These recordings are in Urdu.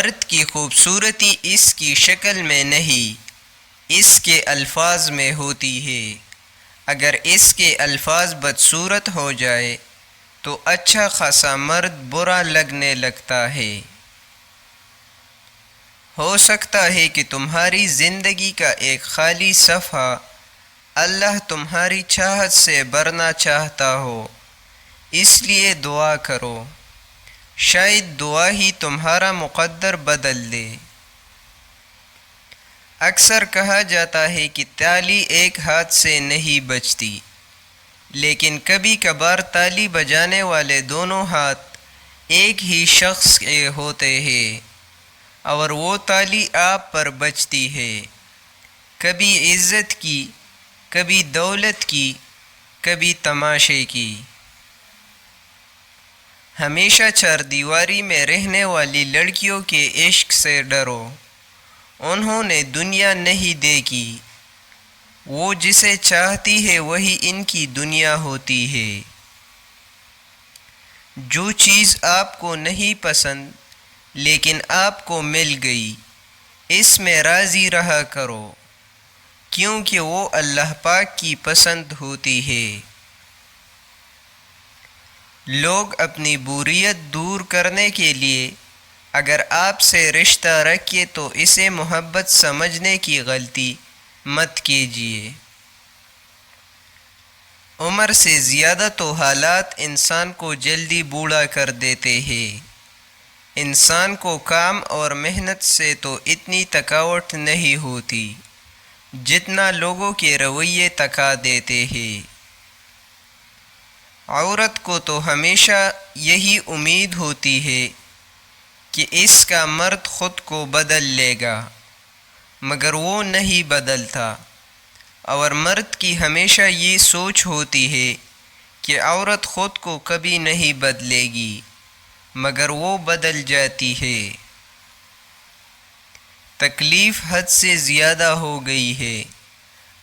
مرد کی خوبصورتی اس کی شکل میں نہیں، اس کے الفاظ میں ہوتی ہے۔ اگر اس کے الفاظ بدصورت ہو جائے تو اچھا خاصا مرد برا لگنے لگتا ہے۔ ہو سکتا ہے کہ تمہاری زندگی کا ایک خالی صفحہ اللہ تمہاری چاہت سے بھرنا چاہتا ہو، اس لیے دعا کرو، شاید دعا ہی تمہارا مقدر بدل دے۔ اکثر کہا جاتا ہے کہ تالی ایک ہاتھ سے نہیں بجتی، لیکن کبھی کبھار تالی بجانے والے دونوں ہاتھ ایک ہی شخص کے ہوتے ہیں، اور وہ تالی آپ پر بجتی ہے، کبھی عزت کی، کبھی دولت کی، کبھی تماشے کی۔ ہمیشہ چار دیواری میں رہنے والی لڑکیوں کے عشق سے ڈرو، انہوں نے دنیا نہیں دیکھی، وہ جسے چاہتی ہے وہی ان کی دنیا ہوتی ہے۔ جو چیز آپ کو نہیں پسند لیکن آپ کو مل گئی، اس میں راضی رہا کرو، کیونکہ وہ اللہ پاک کی پسند ہوتی ہے۔ لوگ اپنی بوریت دور کرنے کے لیے اگر آپ سے رشتہ رکھے تو اسے محبت سمجھنے کی غلطی مت کیجیے۔ عمر سے زیادہ تو حالات انسان کو جلدی بوڑھا کر دیتے ہیں۔ انسان کو کام اور محنت سے تو اتنی تھکاوٹ نہیں ہوتی جتنا لوگوں کے رویے تھکا دیتے ہیں۔ عورت کو تو ہمیشہ یہی امید ہوتی ہے کہ اس کا مرد خود کو بدل لے گا، مگر وہ نہیں بدلتا، اور مرد کی ہمیشہ یہ سوچ ہوتی ہے کہ عورت خود کو کبھی نہیں بدلے گی، مگر وہ بدل جاتی ہے۔ تکلیف حد سے زیادہ ہو گئی ہے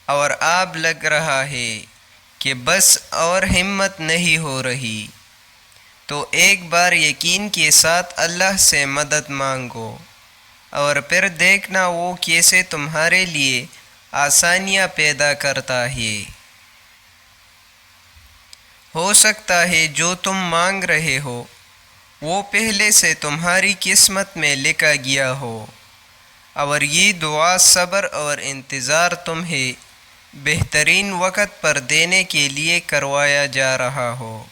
اور اب لگ رہا ہے کہ بس اور ہمت نہیں ہو رہی، تو ایک بار یقین کے ساتھ اللہ سے مدد مانگو، اور پھر دیکھنا وہ کیسے تمہارے لیے آسانیاں پیدا کرتا ہے۔ ہو سکتا ہے جو تم مانگ رہے ہو وہ پہلے سے تمہاری قسمت میں لکھا گیا ہو، اور یہ دعا صبر اور انتظار تمہیں بہترین وقت پر دینے کے لیے کروایا جا رہا ہو۔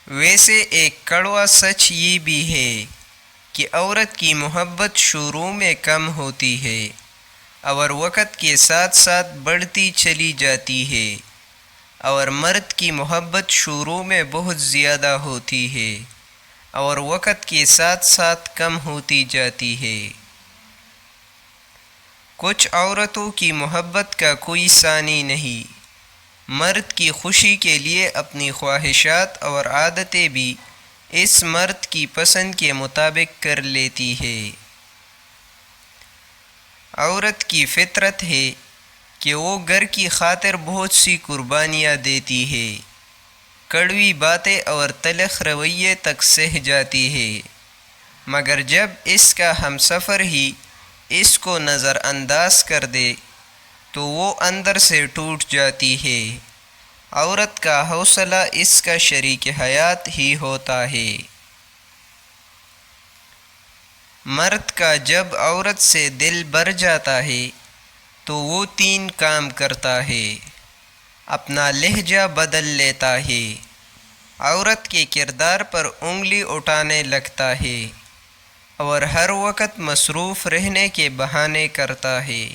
ویسے ایک کڑوا سچ یہ بھی ہے کہ عورت کی محبت شروع میں کم ہوتی ہے اور وقت کے ساتھ ساتھ بڑھتی چلی جاتی ہے، اور مرد کی محبت شروع میں بہت زیادہ ہوتی ہے اور وقت کے ساتھ ساتھ کم ہوتی جاتی ہے۔ کچھ عورتوں کی محبت کا کوئی ثانی نہیں، مرد کی خوشی کے لیے اپنی خواہشات اور عادتیں بھی اس مرد کی پسند کے مطابق کر لیتی ہے۔ عورت کی فطرت ہے کہ وہ گھر کی خاطر بہت سی قربانیاں دیتی ہے، کڑوی باتیں اور تلخ رویے تک سہ جاتی ہے، مگر جب اس کا ہمسفر ہی اس کو نظر انداز کر دے تو وہ اندر سے ٹوٹ جاتی ہے۔ عورت کا حوصلہ اس کا شریک حیات ہی ہوتا ہے۔ مرد کا جب عورت سے دل بھر جاتا ہے تو وہ 3 کام کرتا ہے۔ اپنا لہجہ بدل لیتا ہے، عورت کے کردار پر انگلی اٹھانے لگتا ہے، اور ہر وقت مصروف رہنے کے بہانے کرتا ہے۔